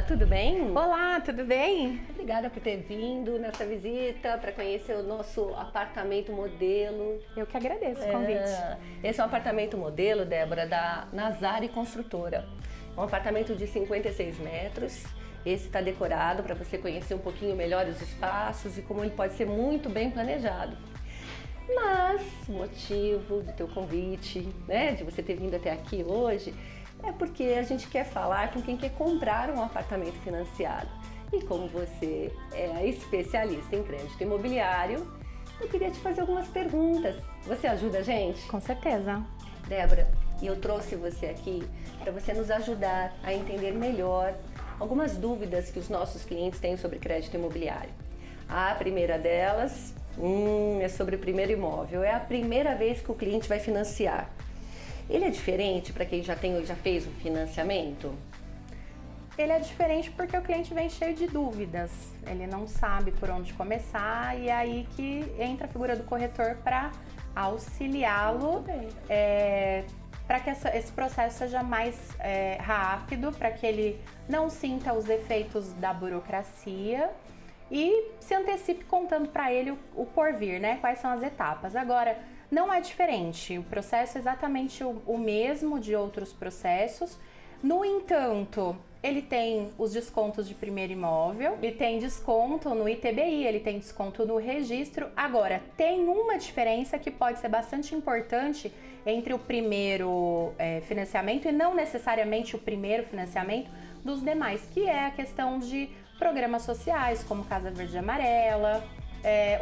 Olá, tudo bem? Olá, tudo bem? Obrigada por ter vindo nessa visita para conhecer o nosso apartamento modelo. Eu que agradeço o convite. Esse é um apartamento modelo, Débora, da Nazari Construtora. É um apartamento de 56 metros. Esse está decorado para você conhecer um pouquinho melhor os espaços e como ele pode ser muito bem planejado. Mas o motivo do teu convite, né, de você ter vindo até aqui hoje, é porque a gente quer falar com quem quer comprar um apartamento financiado. E como você é especialista em crédito imobiliário, eu queria te fazer algumas perguntas. Você ajuda a gente? Com certeza. Débora, e eu trouxe você aqui para você nos ajudar a entender melhor algumas dúvidas que os nossos clientes têm sobre crédito imobiliário. A primeira delas é sobre o primeiro imóvel. É a primeira vez que o cliente vai financiar. Ele é diferente para quem já fez um financiamento? Ele é diferente porque o cliente vem cheio de dúvidas. Ele não sabe por onde começar e é aí que entra a figura do corretor para auxiliá-lo, para que esse processo seja mais rápido, para que ele não sinta os efeitos da burocracia e se antecipe contando para ele o porvir, né? Quais são as etapas. Agora, não é diferente, o processo é exatamente o mesmo de outros processos. No entanto, ele tem os descontos de primeiro imóvel, ele tem desconto no ITBI, ele tem desconto no registro. Agora, tem uma diferença que pode ser bastante importante entre o primeiro financiamento e não necessariamente o primeiro financiamento dos demais, que é a questão de programas sociais, como Casa Verde e Amarela,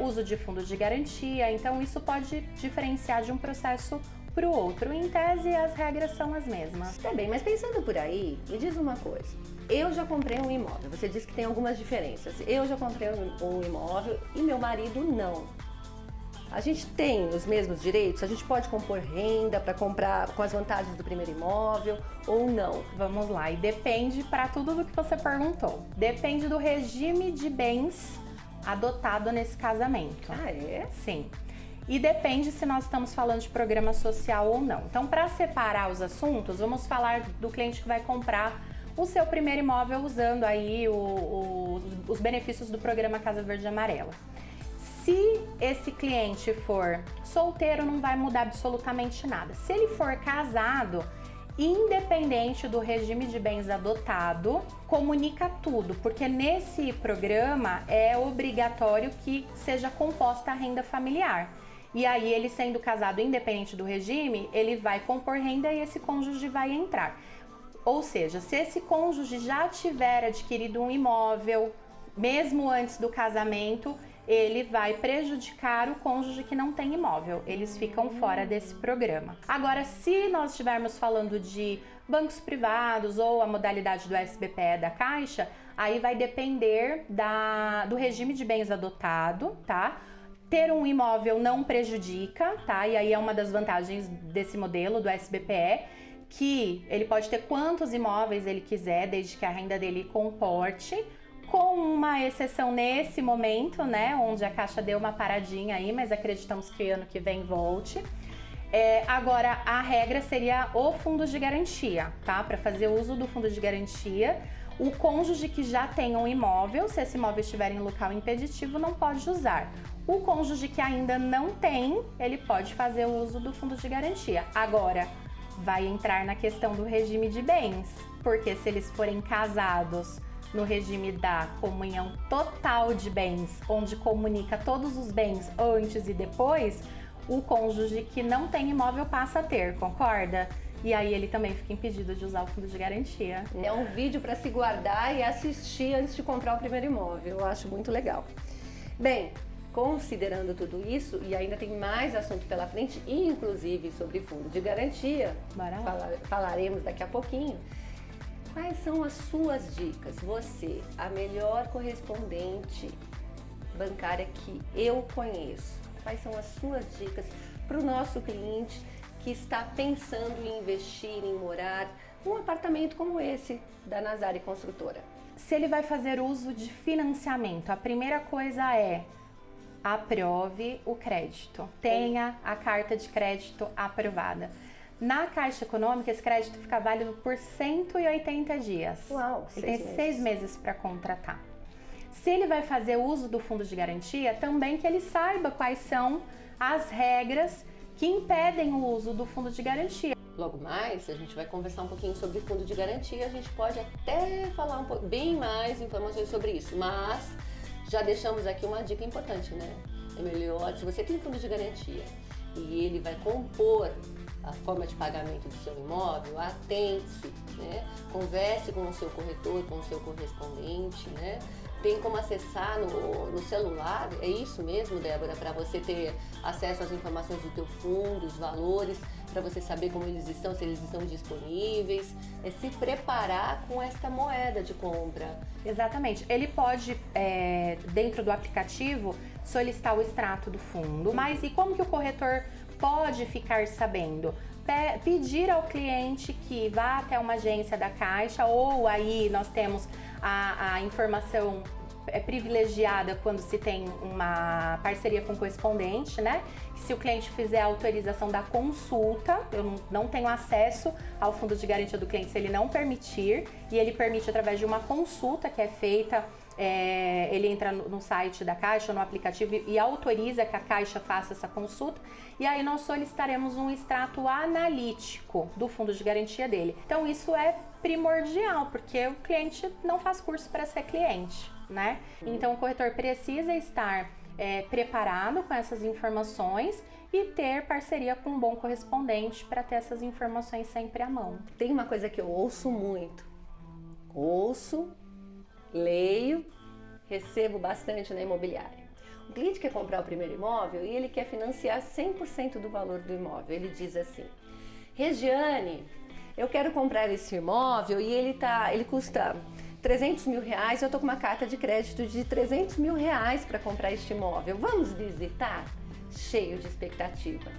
uso de fundo de garantia. Então isso pode diferenciar de um processo para o outro. Em tese, as regras são as mesmas. Tá bem, mas pensando por aí, me diz uma coisa. Eu já comprei um imóvel, você disse que tem algumas diferenças. Eu já comprei um imóvel e meu marido não. A gente tem os mesmos direitos? A gente pode compor renda para comprar com as vantagens do primeiro imóvel ou não? Vamos lá, e depende para tudo do que você perguntou. Depende do regime de bens adotado nesse casamento. Ah, é? Sim. E depende se nós estamos falando de programa social ou não. Então, para separar os assuntos, vamos falar do cliente que vai comprar o seu primeiro imóvel usando aí os benefícios do programa Casa Verde e Amarela. Se esse cliente for solteiro, não vai mudar absolutamente nada. Se ele for casado, independente do regime de bens adotado, comunica tudo, porque nesse programa é obrigatório que seja composta a renda familiar. E aí, ele sendo casado independente do regime, ele vai compor renda e esse cônjuge vai entrar. Ou seja, se esse cônjuge já tiver adquirido um imóvel, mesmo antes do casamento, ele vai prejudicar o cônjuge que não tem imóvel. Eles ficam fora desse programa. Agora, se nós estivermos falando de bancos privados ou a modalidade do SBPE da Caixa, aí vai depender do regime de bens adotado, tá? Ter um imóvel não prejudica, tá? E aí é uma das vantagens desse modelo do SBPE, que ele pode ter quantos imóveis ele quiser, desde que a renda dele comporte, com uma exceção nesse momento, né, onde a Caixa deu uma paradinha aí, mas acreditamos que ano que vem volte. Agora, a regra seria o fundo de garantia, tá? Para fazer uso do fundo de garantia, o cônjuge que já tem um imóvel, se esse imóvel estiver em local impeditivo, não pode usar. O cônjuge que ainda não tem, ele pode fazer o uso do fundo de garantia. Agora, vai entrar na questão do regime de bens, porque se eles forem casados no regime da comunhão total de bens, onde comunica todos os bens antes e depois, o cônjuge que não tem imóvel passa a ter, concorda? E aí ele também fica impedido de usar o fundo de garantia. É um vídeo para se guardar e assistir antes de comprar o primeiro imóvel. Eu acho muito legal. Bem, considerando tudo isso, e ainda tem mais assunto pela frente, inclusive sobre fundo de garantia, falaremos daqui a pouquinho. Quais são as suas dicas? Você, a melhor correspondente bancária que eu conheço. Quais são as suas dicas para o nosso cliente que está pensando em investir, em morar num apartamento como esse da Nazari Construtora? Se ele vai fazer uso de financiamento, a primeira coisa é: aprove o crédito, tenha a carta de crédito aprovada. Na Caixa Econômica, esse crédito fica válido por 180 dias. Uau, ele tem 6 meses para contratar. Se ele vai fazer uso do fundo de garantia, também que ele saiba quais são as regras que impedem o uso do fundo de garantia. Logo mais, a gente vai conversar um pouquinho sobre fundo de garantia, a gente pode até falar bem mais informações sobre isso, mas já deixamos aqui uma dica importante, né? É melhor, se você tem fundo de garantia e ele vai compor a forma de pagamento do seu imóvel, atente-se, né? Converse com o seu corretor, com o seu correspondente, né? Tem como acessar no celular, é isso mesmo, Débora, para você ter acesso às informações do teu fundo, os valores, para você saber como eles estão, se eles estão disponíveis, é se preparar com esta moeda de compra. Exatamente. Ele pode, dentro do aplicativo, solicitar o extrato do fundo, mas e como que o corretor pode ficar sabendo? Pedir ao cliente que vá até uma agência da Caixa, ou aí nós temos a informação privilegiada quando se tem uma parceria com o correspondente, né? Se o cliente fizer a autorização da consulta, eu não tenho acesso ao fundo de garantia do cliente se ele não permitir, e ele permite através de uma consulta que é feita, ele entra no site da Caixa, no aplicativo, e autoriza que a Caixa faça essa consulta, e aí nós solicitaremos um extrato analítico do fundo de garantia dele. Então isso é primordial, porque o cliente não faz curso para ser cliente, né? Então o corretor precisa estar preparado com essas informações e ter parceria com um bom correspondente para ter essas informações sempre à mão. Tem uma coisa que eu ouço muito, leio, recebo bastante na imobiliária. O cliente quer comprar o primeiro imóvel e ele quer financiar 100% do valor do imóvel. Ele diz assim: Regiane, eu quero comprar esse imóvel e ele custa 300 mil reais, eu estou com uma carta de crédito de 300 mil reais para comprar este imóvel. Vamos visitar? Cheio de expectativa.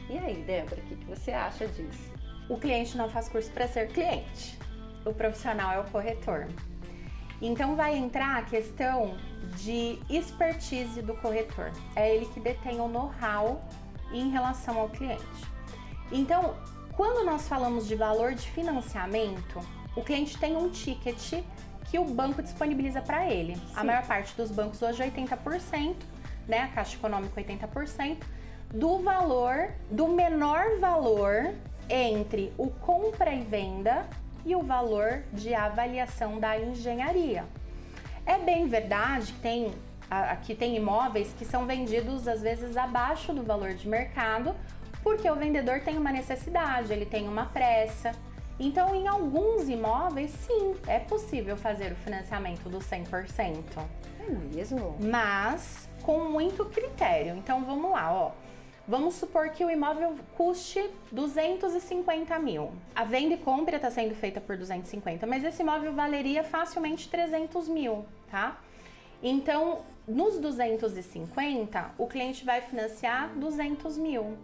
E aí, Débora, o que você acha disso? O cliente não faz curso para ser cliente. O profissional é o corretor. Então vai entrar a questão de expertise do corretor. É ele que detém o know-how em relação ao cliente. Então, quando nós falamos de valor de financiamento, o cliente tem um ticket que o banco disponibiliza para ele. Sim. A maior parte dos bancos hoje 80%, né? A Caixa Econômica 80%, do menor valor entre o compra e venda e o valor de avaliação da engenharia. É bem verdade que aqui tem imóveis que são vendidos às vezes abaixo do valor de mercado, porque o vendedor tem uma necessidade, ele tem uma pressa. Então, em alguns imóveis, sim, é possível fazer o financiamento do 100%. É mesmo? Mas com muito critério. Então, vamos lá, ó. Vamos supor que o imóvel custe 250 mil. A venda e compra está sendo feita por 250, mas esse imóvel valeria facilmente 300 mil, tá? Então, nos 250, o cliente vai financiar 200 mil.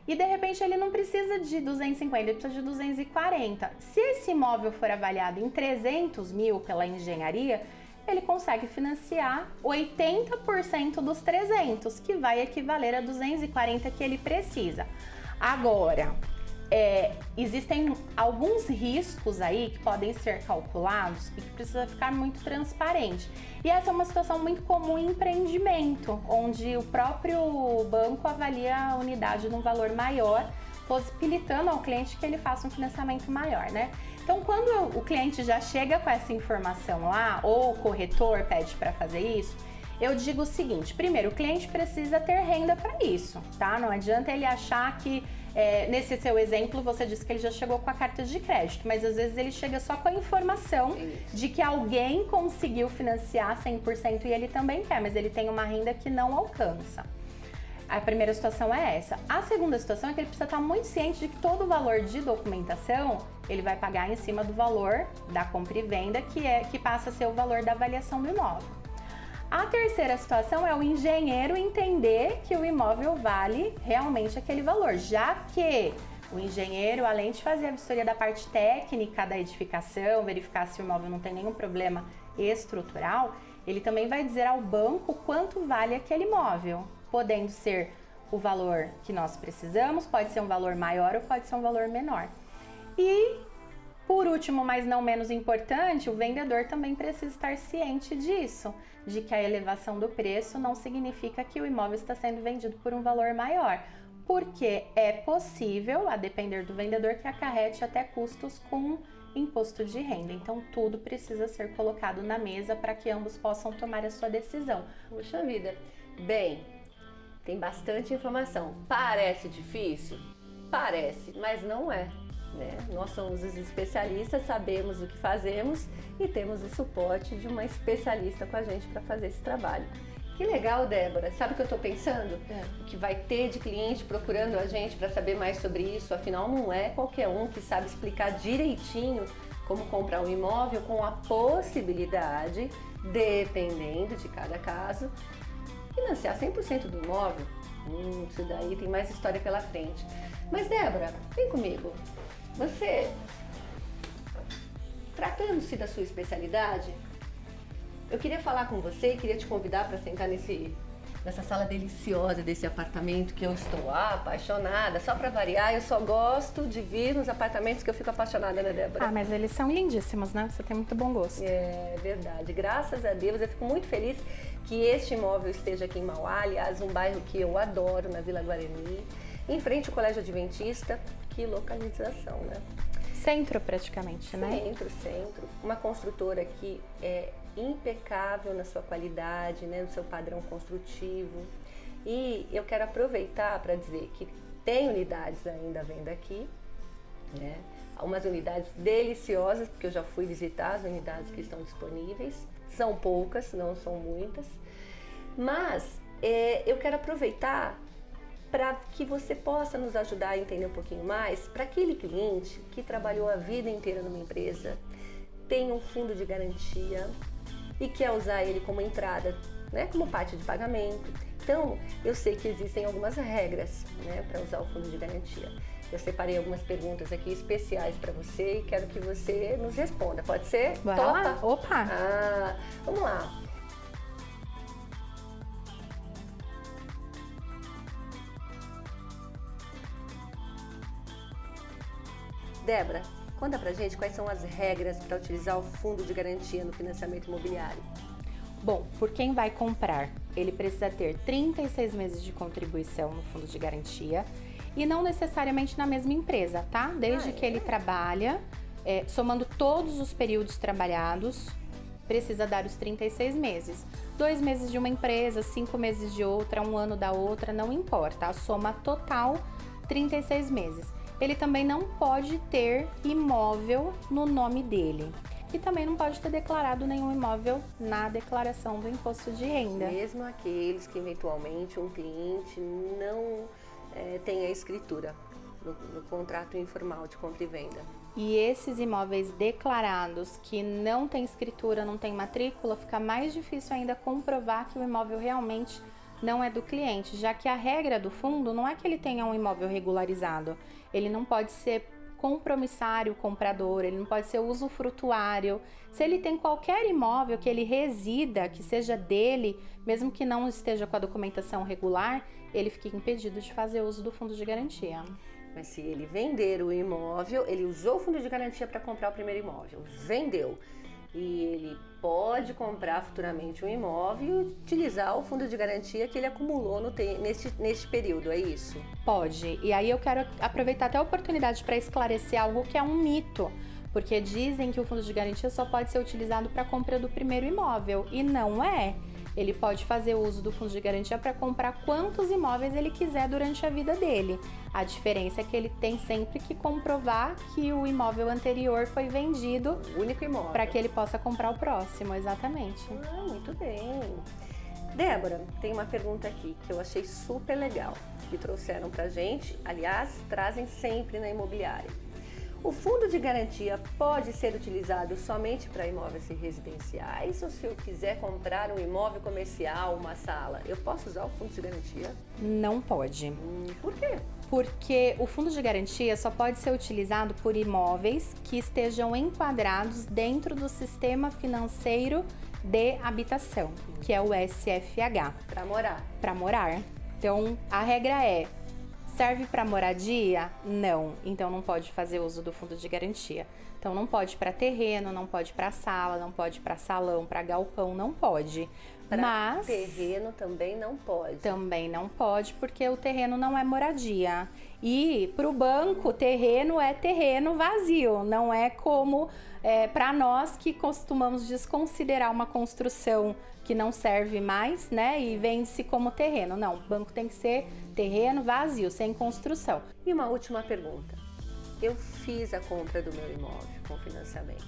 E de repente ele não precisa de 250, ele precisa de 240. Se esse imóvel for avaliado em 300 mil pela engenharia, ele consegue financiar 80% dos 300, que vai equivaler a 240 que ele precisa. Agora, existem alguns riscos aí que podem ser calculados e que precisa ficar muito transparente. E essa é uma situação muito comum em empreendimento, onde o próprio banco avalia a unidade num valor maior, possibilitando ao cliente que ele faça um financiamento maior, né? Então, quando o cliente já chega com essa informação lá, ou o corretor pede para fazer isso, eu digo o seguinte: primeiro, o cliente precisa ter renda para isso, tá? Não adianta ele achar que, nesse seu exemplo, você disse que ele já chegou com a carta de crédito, mas às vezes ele chega só com a informação de que alguém conseguiu financiar 100% e ele também quer, mas ele tem uma renda que não alcança. A primeira situação é essa. A segunda situação é que ele precisa estar muito ciente de que todo o valor de documentação ele vai pagar em cima do valor da compra e venda, que passa a ser o valor da avaliação do imóvel. A terceira situação é o engenheiro entender que o imóvel vale realmente aquele valor, já que o engenheiro, além de fazer a vistoria da parte técnica da edificação, verificar se o imóvel não tem nenhum problema estrutural, ele também vai dizer ao banco quanto vale aquele imóvel, podendo ser o valor que nós precisamos, pode ser um valor maior ou pode ser um valor menor. E, por último, mas não menos importante, o vendedor também precisa estar ciente disso, de que a elevação do preço não significa que o imóvel está sendo vendido por um valor maior, porque é possível, a depender do vendedor, que acarrete até custos com imposto de renda. Então, tudo precisa ser colocado na mesa para que ambos possam tomar a sua decisão. Puxa vida. Bem, tem bastante informação. Parece difícil? Parece, mas não é. Né? Nós somos os especialistas, sabemos o que fazemos e temos o suporte de uma especialista com a gente para fazer esse trabalho. Que legal, Débora. Sabe o que eu estou pensando? O que vai ter de cliente procurando a gente para saber mais sobre isso. Afinal, não é qualquer um que sabe explicar direitinho como comprar um imóvel com a possibilidade, dependendo de cada caso, financiar 100% do imóvel. Isso daí tem mais história pela frente. Mas, Débora, vem comigo. Você, tratando-se da sua especialidade, eu queria falar com você e queria te convidar para sentar nessa sala deliciosa desse apartamento que eu estou apaixonada. Só para variar, eu só gosto de vir nos apartamentos que eu fico apaixonada, né, Débora? Ah, mas eles são lindíssimos, né? Você tem muito bom gosto. É verdade. Graças a Deus, eu fico muito feliz que este imóvel esteja aqui em Mauá, aliás, um bairro que eu adoro, na Vila Guarani, em frente ao Colégio Adventista. Que localização, né? Centro praticamente, né? Centro. Uma construtora que é impecável na sua qualidade, né, no seu padrão construtivo. E eu quero aproveitar para dizer que tem unidades ainda à venda aqui, né? Umas unidades deliciosas, porque eu já fui visitar as unidades que estão disponíveis. São poucas, não são muitas. Mas eu quero aproveitar para que você possa nos ajudar a entender um pouquinho mais, para aquele cliente que trabalhou a vida inteira numa empresa, tem um fundo de garantia e quer usar ele como entrada, né, como parte de pagamento. Então, eu sei que existem algumas regras, né, para usar o fundo de garantia. Eu separei algumas perguntas aqui especiais para você e quero que você nos responda. Pode ser? Bora Topa? lá? Opa! Vamos lá. Débora, conta pra gente quais são as regras para utilizar o fundo de garantia no financiamento imobiliário. Bom, por quem vai comprar, ele precisa ter 36 meses de contribuição no fundo de garantia e não necessariamente na mesma empresa, tá? Desde que ele trabalha, somando todos os períodos trabalhados, precisa dar os 36 meses. 2 meses de uma empresa, 5 meses de outra, 1 ano da outra, não importa. A soma total, 36 meses. Ele também não pode ter imóvel no nome dele. E também não pode ter declarado nenhum imóvel na declaração do imposto de renda. Mesmo aqueles que eventualmente um cliente não tenha escritura no contrato informal de compra e venda. E esses imóveis declarados que não tem escritura, não tem matrícula, fica mais difícil ainda comprovar que o imóvel realmente não é do cliente, já que a regra do fundo não é que ele tenha um imóvel regularizado. Ele não pode ser compromissário comprador, ele não pode ser usufrutuário. Se ele tem qualquer imóvel que ele resida, que seja dele, mesmo que não esteja com a documentação regular, ele fica impedido de fazer uso do fundo de garantia. Mas se ele vender o imóvel, ele usou o fundo de garantia para comprar o primeiro imóvel, vendeu. E ele pode comprar futuramente um imóvel e utilizar o fundo de garantia que ele acumulou neste período, é isso? Pode. E aí eu quero aproveitar até a oportunidade para esclarecer algo que é um mito, porque dizem que o fundo de garantia só pode ser utilizado para a compra do primeiro imóvel, e não é. Ele pode fazer uso do fundo de garantia para comprar quantos imóveis ele quiser durante a vida dele. A diferença é que ele tem sempre que comprovar que o imóvel anterior foi vendido, o único imóvel, para que ele possa comprar o próximo, exatamente. Muito bem. Débora, tem uma pergunta aqui que eu achei super legal, que trouxeram pra gente, aliás, trazem sempre na imobiliária. O fundo de garantia pode ser utilizado somente para imóveis residenciais ou se eu quiser comprar um imóvel comercial, uma sala, eu posso usar o fundo de garantia? Não pode. Por quê? Porque o fundo de garantia só pode ser utilizado por imóveis que estejam enquadrados dentro do sistema financeiro de habitação, que é o SFH. Para morar. Para morar. Então, a regra é: serve para moradia? Não. Então, não pode fazer uso do fundo de garantia. Então, não pode para terreno, não pode para sala, não pode para salão, para galpão, não pode. Mas terreno também não pode. Também não pode, porque o terreno não é moradia. E para o banco, terreno é terreno vazio, não é como para nós que costumamos desconsiderar uma construção que não serve mais, né? E vende-se como terreno. Não, o banco tem que ser terreno vazio, sem construção. E uma última pergunta. Eu fiz a compra do meu imóvel com financiamento.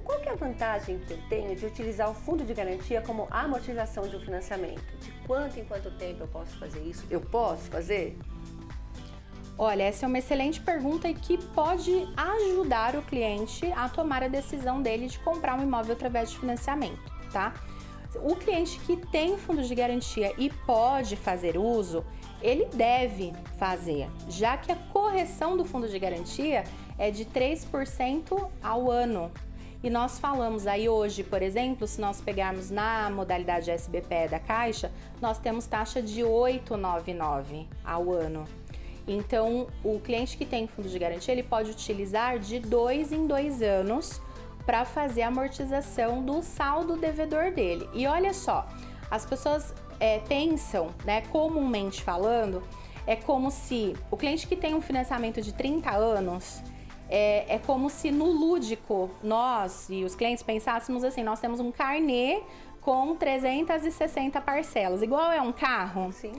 Qual que é a vantagem que eu tenho de utilizar o fundo de garantia como amortização de um financiamento? De quanto em quanto tempo eu posso fazer isso? Eu posso fazer? Olha, essa é uma excelente pergunta e que pode ajudar o cliente a tomar a decisão dele de comprar um imóvel através de financiamento, tá? O cliente que tem fundo de garantia e pode fazer uso, ele deve fazer, já que a correção do fundo de garantia é de 3% ao ano. E nós falamos aí hoje, por exemplo, se nós pegarmos na modalidade SBPE da Caixa, nós temos taxa de 8,99 ao ano. Então, o cliente que tem fundo de garantia, ele pode utilizar de 2 em 2 anos para fazer a amortização do saldo devedor dele. E olha só, as pessoas pensam, né, comumente falando, é como se o cliente que tem um financiamento de 30 anos, é como se no lúdico nós e os clientes pensássemos assim: nós temos um carnê com 360 parcelas, igual é um carro. Sim.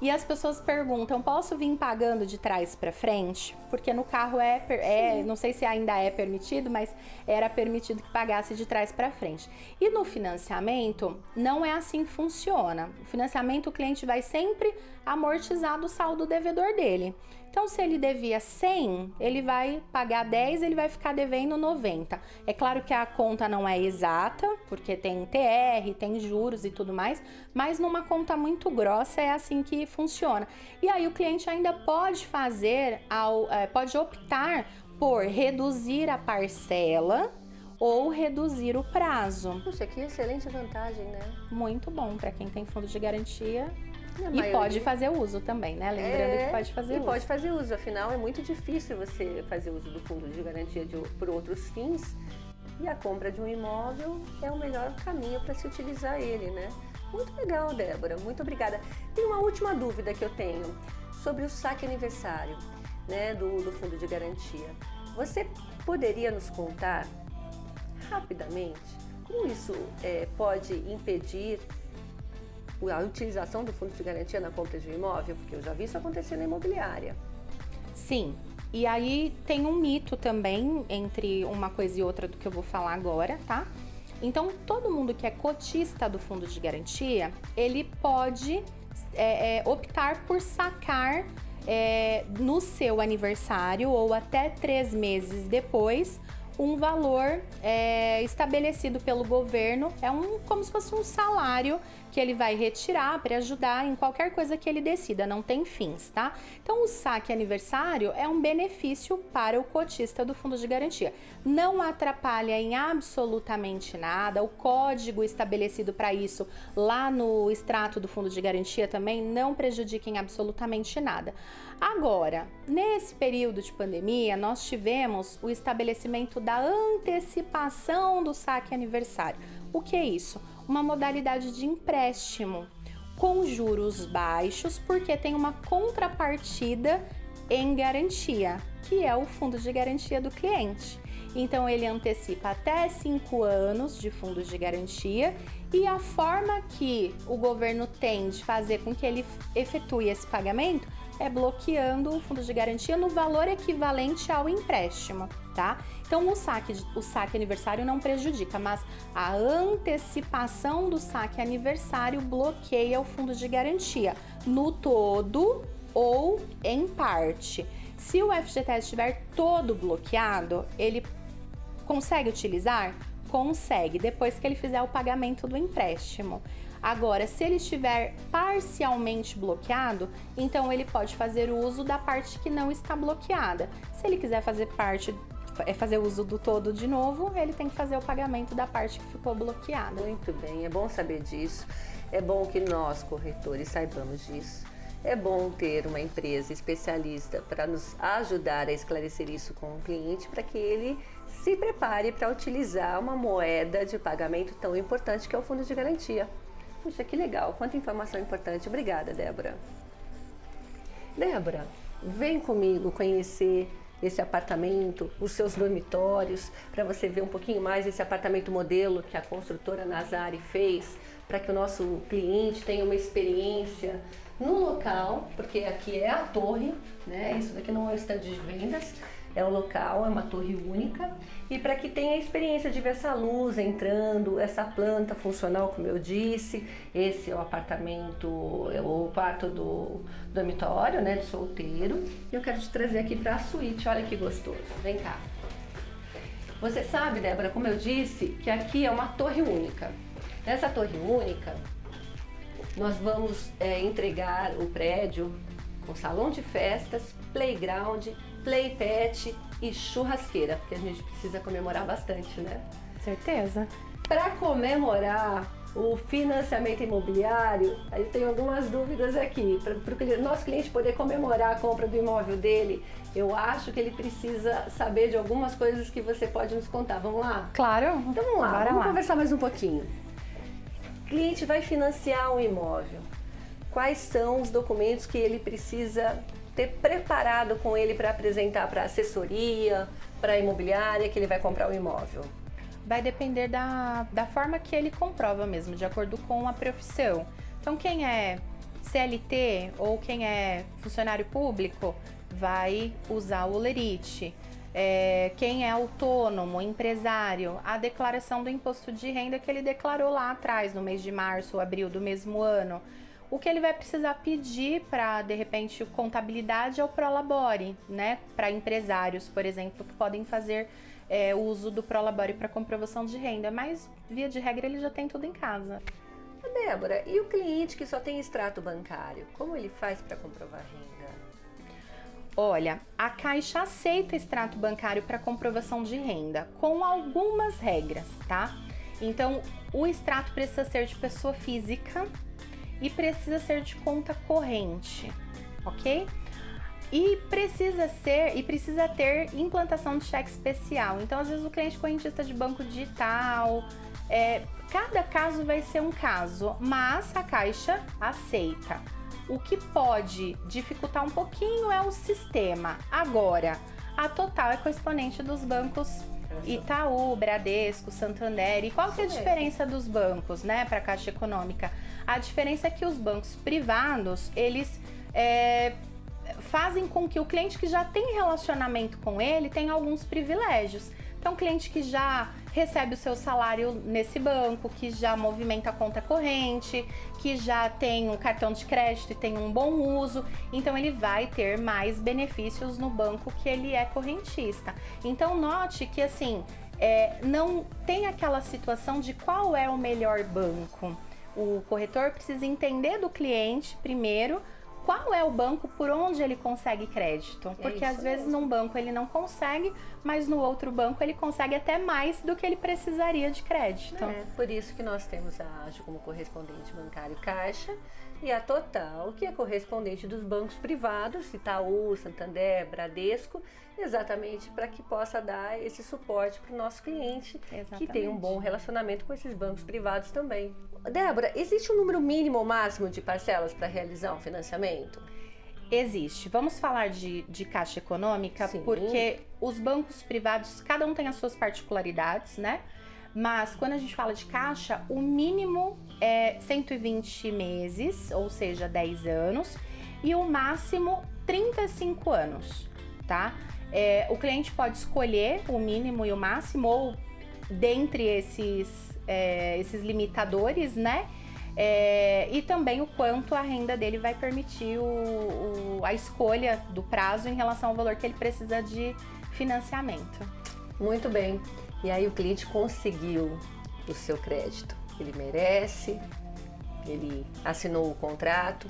E as pessoas perguntam: posso vir pagando de trás para frente? Porque no carro não sei se ainda é permitido, mas era permitido que pagasse de trás para frente. E no financiamento, não é assim que funciona. O financiamento, o cliente vai sempre amortizar do saldo devedor dele. Então, se ele devia 100, ele vai pagar 10, ele vai ficar devendo 90. É claro que a conta não é exata, porque tem TR, tem juros e tudo mais, mas numa conta muito grossa é assim que funciona. E aí o cliente ainda pode pode optar por reduzir a parcela ou reduzir o prazo. Puxa, que excelente vantagem, né? Muito bom para quem tem fundo de garantia. E pode fazer uso também, né? Lembrando que pode fazer uso. E pode fazer uso, afinal é muito difícil você fazer uso do fundo de garantia por outros fins, e a compra de um imóvel é o melhor caminho para se utilizar ele, né? Muito legal, Débora, muito obrigada. Tem uma última dúvida que eu tenho sobre o saque aniversário, né, do fundo de garantia. Você poderia nos contar rapidamente como isso pode impedir a utilização do fundo de garantia na compra de um imóvel? Porque eu já vi isso acontecer na imobiliária. Sim, e aí tem um mito também entre uma coisa e outra do que eu vou falar agora, tá? Então, todo mundo que é cotista do fundo de garantia, ele pode optar por sacar no seu aniversário ou até 3 meses depois um valor estabelecido pelo governo. Como se fosse um salário que ele vai retirar para ajudar em qualquer coisa que ele decida, não tem fins, tá? Então, o saque aniversário é um benefício para o cotista do fundo de garantia. Não atrapalha em absolutamente nada, o código estabelecido para isso lá no extrato do fundo de garantia também não prejudica em absolutamente nada. Agora, nesse período de pandemia, nós tivemos o estabelecimento da antecipação do saque aniversário. O que é isso? Uma modalidade de empréstimo com juros baixos, porque tem uma contrapartida em garantia, que é o fundo de garantia do cliente. Então, ele antecipa até 5 anos de fundo de garantia, e a forma que o governo tem de fazer com que ele efetue esse pagamento é bloqueando o fundo de garantia no valor equivalente ao empréstimo, tá? Então, o saque aniversário não prejudica, mas a antecipação do saque aniversário bloqueia o fundo de garantia no todo ou em parte. Se o FGTS estiver todo bloqueado, ele consegue utilizar? Consegue, depois que ele fizer o pagamento do empréstimo. Agora, se ele estiver parcialmente bloqueado, então ele pode fazer uso da parte que não está bloqueada. Se ele quiser fazer uso do todo de novo, ele tem que fazer o pagamento da parte que ficou bloqueada. Muito bem, é bom saber disso. É bom que nós, corretores, saibamos disso. É bom ter uma empresa especialista para nos ajudar a esclarecer isso com o cliente, para que ele se prepare para utilizar uma moeda de pagamento tão importante que é o fundo de garantia. Puxa, que legal, quanta informação importante. Obrigada, Débora. Débora, vem comigo conhecer esse apartamento, os seus dormitórios, para você ver um pouquinho mais esse apartamento modelo que a construtora Nazari fez, para que o nosso cliente tenha uma experiência no local, porque aqui é a torre, né? Isso daqui não é um estande de vendas, é o local, é uma torre única, e para que tenha a experiência de ver essa luz entrando, essa planta funcional, como eu disse. Esse é o apartamento, é o quarto do dormitório, né, de solteiro. E eu quero te trazer aqui para a suíte, olha que gostoso, vem cá. Você sabe, Débora, como eu disse, que aqui é uma torre única. Nessa torre única, nós vamos entregar o prédio com salão de festas, playground, playpad e churrasqueira, porque a gente precisa comemorar bastante, né? Certeza. Para comemorar o financiamento imobiliário, eu tenho algumas dúvidas aqui. Para o nosso cliente poder comemorar a compra do imóvel dele, eu acho que ele precisa saber de algumas coisas que você pode nos contar. Vamos lá? Claro. Então vamos lá, Bora vamos lá. conversar mais um pouquinho. O cliente vai financiar um imóvel. Quais são os documentos que ele precisa ter preparado com ele para apresentar para a assessoria, para a imobiliária que ele vai comprar o imóvel? Vai depender da forma que ele comprova mesmo, de acordo com a profissão. Então, quem é CLT ou quem é funcionário público vai usar o Olerite. Quem é autônomo, empresário, a declaração do imposto de renda que ele declarou lá atrás, no mês de março ou abril do mesmo ano. O que ele vai precisar pedir para, de repente, contabilidade é o Prolabore, né? Para empresários, por exemplo, que podem fazer uso do Prolabore para comprovação de renda, mas, via de regra, ele já tem tudo em casa. Débora, e o cliente que só tem extrato bancário, como ele faz para comprovar renda? Olha, a Caixa aceita extrato bancário para comprovação de renda, com algumas regras, tá? Então, o extrato precisa ser de pessoa física e precisa ser de conta corrente, ok? E precisa ter implantação de cheque especial. Então, às vezes, o cliente correntista de banco digital, cada caso vai ser um caso, mas a Caixa aceita. O que pode dificultar um pouquinho é o sistema. Agora, a Total é correspondente dos bancos Itaú, Bradesco, Santander. E qual que é a diferença dos bancos, né, para a Caixa Econômica? A diferença é que os bancos privados, eles fazem com que o cliente que já tem relacionamento com ele tenha alguns privilégios. Então, cliente que já recebe o seu salário nesse banco, que já movimenta a conta corrente, que já tem um cartão de crédito e tem um bom uso, então ele vai ter mais benefícios no banco que ele é correntista. Então, note que assim, não tem aquela situação de qual é o melhor banco. O corretor precisa entender do cliente primeiro qual é o banco por onde ele consegue crédito. Porque às vezes num banco ele não consegue, mas no outro banco ele consegue até mais do que ele precisaria de crédito. Por isso que nós temos a AGE como correspondente bancário Caixa e a Total, que é correspondente dos bancos privados, Itaú, Santander, Bradesco, exatamente para que possa dar esse suporte para o nosso cliente, que tem um bom relacionamento com esses bancos privados também. Débora, existe um número mínimo ou máximo de parcelas para realizar um financiamento? Existe. Vamos falar de Caixa Econômica, sim, porque os bancos privados, cada um tem as suas particularidades, né? Mas quando a gente fala de Caixa, o mínimo é 120 meses, ou seja, 10 anos, e o máximo 35 anos, tá? O cliente pode escolher o mínimo e o máximo, ou dentre esses limitadores, né? E também o quanto a renda dele vai permitir a escolha do prazo em relação ao valor que ele precisa de financiamento. Muito bem. E aí o cliente conseguiu o seu crédito. Ele merece, ele assinou o contrato.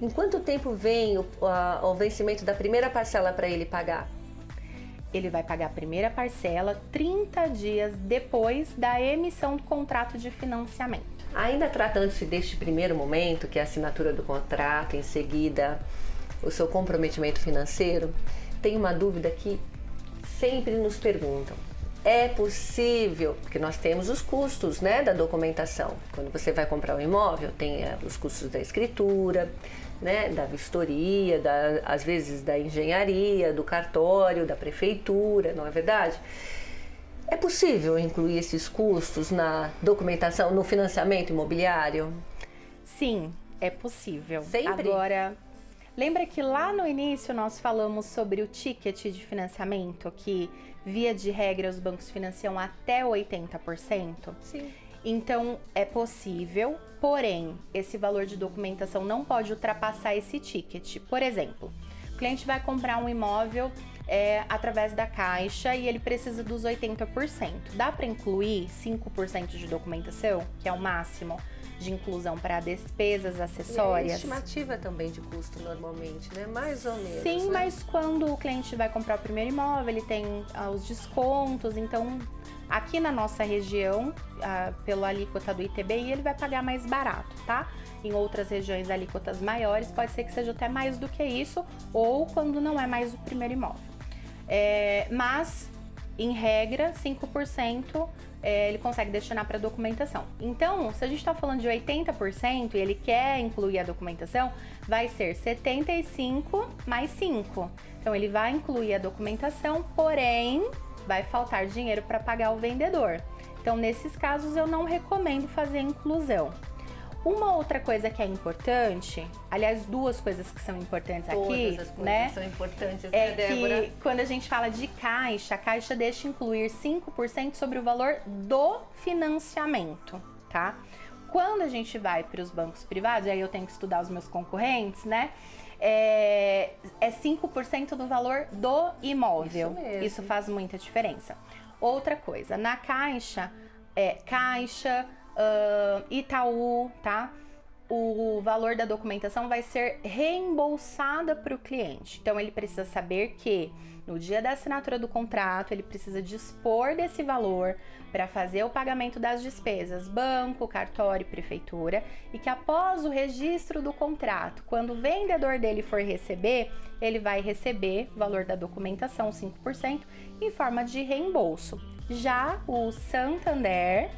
Em quanto tempo vem o vencimento da primeira parcela para ele pagar? ele vai pagar a primeira parcela 30 dias depois da emissão do contrato de financiamento. Ainda tratando-se deste primeiro momento, que é a assinatura do contrato, em seguida o seu comprometimento financeiro, tem uma dúvida que sempre nos perguntam. É possível, porque nós temos os custos, né, da documentação. Quando você vai comprar um imóvel, tem os custos da escritura, né, da vistoria, às vezes da engenharia, do cartório, da prefeitura, não é verdade? É possível incluir esses custos na documentação, no financiamento imobiliário? Sim, é possível. Sempre? Agora, lembra que lá no início nós falamos sobre o ticket de financiamento, que via de regra os bancos financiam até 80%? Sim. Então, é possível, porém, esse valor de documentação não pode ultrapassar esse ticket. Por exemplo, o cliente vai comprar um imóvel através da Caixa e ele precisa dos 80%. Dá para incluir 5% de documentação, que é o máximo de inclusão para despesas acessórias? E a estimativa também de custo normalmente, né? Mais ou menos. Sim, né? mas quando o cliente vai comprar o primeiro imóvel, ele tem os descontos, então aqui na nossa região, pela alíquota do ITBI, ele vai pagar mais barato, tá? Em outras regiões, alíquotas maiores, pode ser que seja até mais do que isso, ou quando não é mais o primeiro imóvel. Mas, em regra, 5% ele consegue destinar para documentação. Então, se a gente está falando de 80% e ele quer incluir a documentação, vai ser 75 mais 5. Então, ele vai incluir a documentação, porém, vai faltar dinheiro para pagar o vendedor. Então, nesses casos, eu não recomendo fazer a inclusão. Uma outra coisa que é importante, aliás, duas coisas que são importantes aqui, Todas as coisas né? são importantes, É né, Débora? que quando a gente fala de Caixa, a Caixa deixa incluir 5% sobre o valor do financiamento, tá? Quando a gente vai para os bancos privados, aí eu tenho que estudar os meus concorrentes, né? É 5% do valor do imóvel. Isso mesmo. Isso faz muita diferença. Outra coisa, na Caixa, Caixa, Itaú, tá? O valor da documentação vai ser reembolsada para o cliente. Então, ele precisa saber que no dia da assinatura do contrato, ele precisa dispor desse valor para fazer o pagamento das despesas, banco, cartório, prefeitura, e que após o registro do contrato, quando o vendedor dele for receber, ele vai receber o valor da documentação, 5%, em forma de reembolso. Já o Santander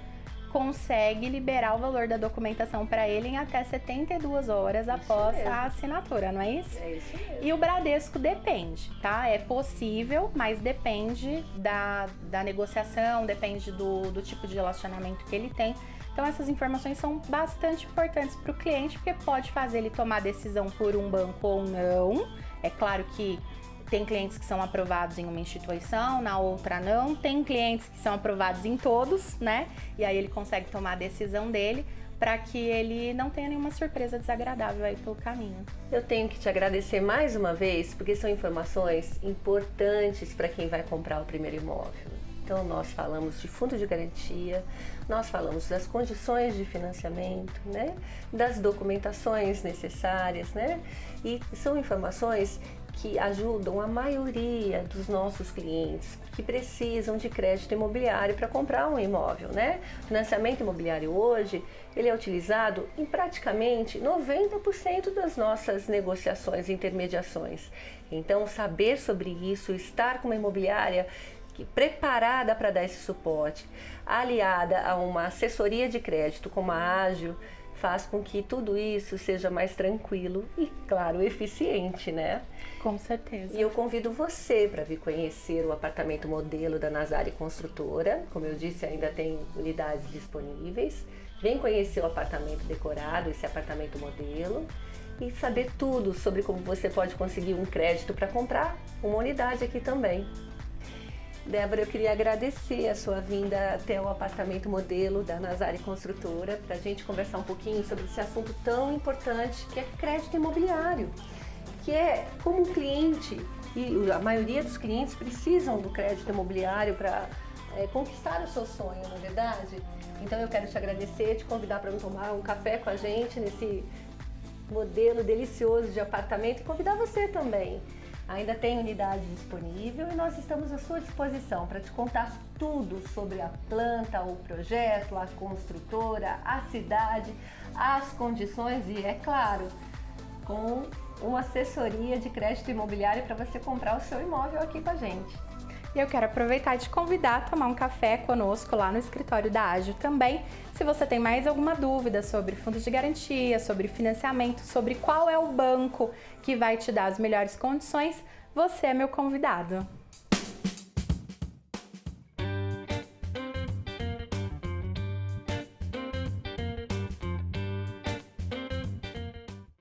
consegue liberar o valor da documentação para ele em até 72 horas após a assinatura, não é isso? É isso mesmo. E o Bradesco depende, tá? É possível, mas depende da negociação, depende do tipo de relacionamento que ele tem. Então, essas informações são bastante importantes para o cliente, porque pode fazer ele tomar decisão por um banco ou não. É claro que tem clientes que são aprovados em uma instituição, na outra não. Tem clientes que são aprovados em todos, né? E aí ele consegue tomar a decisão dele para que ele não tenha nenhuma surpresa desagradável aí pelo caminho. Eu tenho que te agradecer mais uma vez, porque são informações importantes para quem vai comprar o primeiro imóvel. Então, nós falamos de fundo de garantia, nós falamos das condições de financiamento, né? Das documentações necessárias, né? E são informações que ajudam a maioria dos nossos clientes que precisam de crédito imobiliário para comprar um imóvel, né? O financiamento imobiliário hoje, ele é utilizado em praticamente 90% das nossas negociações e intermediações. Então, saber sobre isso, estar com uma imobiliária preparada para dar esse suporte, aliada a uma assessoria de crédito como a Ágil, faz com que tudo isso seja mais tranquilo e, claro, eficiente, né? Com certeza. E eu convido você para vir conhecer o apartamento modelo da Nazari Construtora. Como eu disse, ainda tem unidades disponíveis. Vem conhecer o apartamento decorado, esse apartamento modelo, e saber tudo sobre como você pode conseguir um crédito para comprar uma unidade aqui também. Débora, eu queria agradecer a sua vinda até o apartamento modelo da Nazari Construtora para a gente conversar um pouquinho sobre esse assunto tão importante que é crédito imobiliário, que é como um cliente, e a maioria dos clientes precisam do crédito imobiliário para conquistar o seu sonho, não é verdade? Então eu quero te agradecer, te convidar para tomar um café com a gente nesse modelo delicioso de apartamento e convidar você também Ainda tem unidade disponível e nós estamos à sua disposição para te contar tudo sobre a planta, o projeto, a construtora, a cidade, as condições e, é claro, com uma assessoria de crédito imobiliário para você comprar o seu imóvel aqui com a gente. E eu quero aproveitar e te convidar a tomar um café conosco lá no escritório da Ágil também. Se você tem mais alguma dúvida sobre fundos de garantia, sobre financiamento, sobre qual é o banco que vai te dar as melhores condições, você é meu convidado.